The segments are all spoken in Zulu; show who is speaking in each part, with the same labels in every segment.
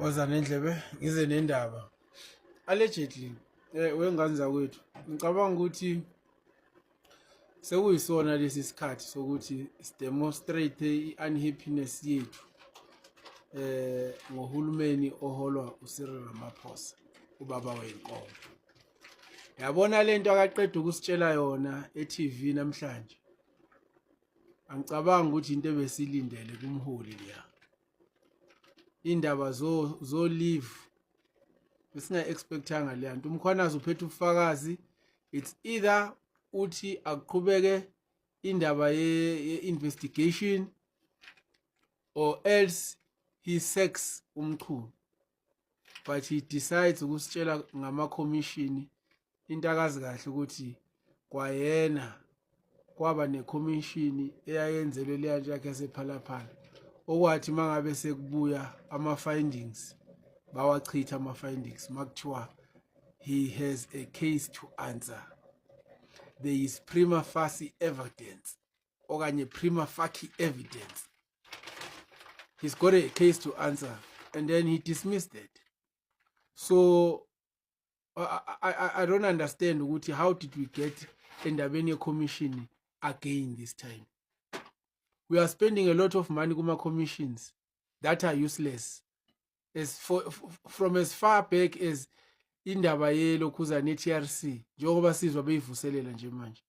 Speaker 1: Oza nendlebe ngize nendaba allegedly wengane zakwethu ngicabanga ukuthi sekuyisona lesi sikhathi sokuthi sidemonstrate i-unhappiness yethu ngohulumeni oholwa uCyril Ramaphosa ubaba wenkomo. Yabona lento akaqeda ukusitshela yona e-TV namhlanje. Angicabanga ukuthi into ebesilindele kumholi leya. Indaba zo leave besinga expectanga le nto. Umkhwanazi uphethe ubufakazi. It's either uthi aqhubeke indaba ye investigation or else he sacks umchunu, but he decides ukusitshela ngama commission into akazi kahle ukuthi kwayena kwaba ne commission eyayenzelwe le nto yakhe yasephalaphala okwathi mangabe sekubuya ama findings bawachitha ama findings makuthiwa he has a case to answer. There is prima facie evidence okanye prima facie evidence. He's got a case to answer and then he dismissed it. So I don't understand ukuthi how did we get endabeni commission again this time. We are spending a lot of money kuma commissions that are useless. From as far back as indaba yelokhuza ne-TRC njengoba sizwa beyivuselela nje manje.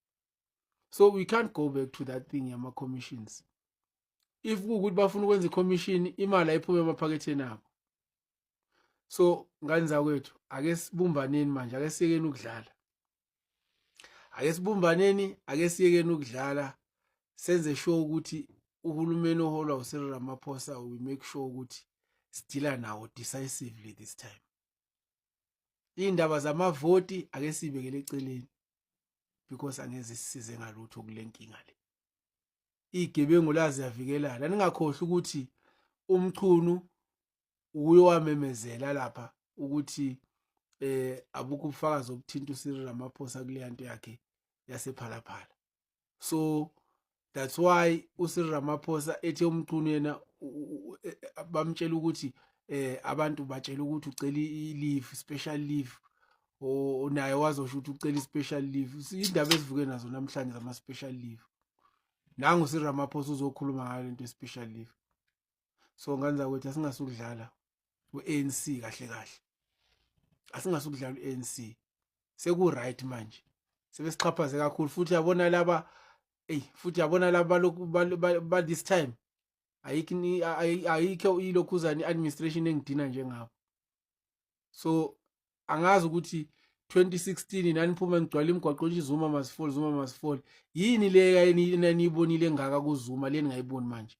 Speaker 1: So we can't go back to that thing yama commissions. If ukuthi bafuna ukwenza i-commission imali ayiphume emaphaketheni abo. So ngani zakwethu ake sibumbaneni manje, ake siyekeni ukudlala. Ake sibumbaneni, ake siyekeni ukudlala. Senze sure ukuthi uhulumeni oholwa uCyril Ramaphosa we make sure ukuthi sidila nawo decisively this time. Indaba zamavoti ake sibekele eceleni because angeze sisize ngalutho kule nkinga le. Igebengu lazi yavikelana. Ningakhohle ukuthi umchunu uyowamemezela lapha ukuthi abukho ubufakazi obuthinta uCyril Ramaphosa kule nto yakhe yasephalaphala. So that's why uCyril Ramaphosa ethe umchunu yena bamtshela ukuthi abantu batshela ukuthi ucela i-leave, special leave, o naye wazosho ukuthi ucela i-special leave. Indaba esivuke nazo namhlanje zama special leave. Nangu uCyril Ramaphosa uzokhuluma ngale nto special leave. So ngani zakwethu asingasukudlala u-ANC kahle kahle. Asingasukudlala u-ANC. Seku right manje. Sebesichaphaze kakhulu futhi yabona laba futhi yabona laba ba this time ayikho ilokhuzana administration engidina njengabo. So angazi ukuthi 2016 naniphuma ngigcwala imigwaqo nje Zuma must fall, Zuma must fall. Yini le eniyibonile engaka kuZuma le ningayiboni manje?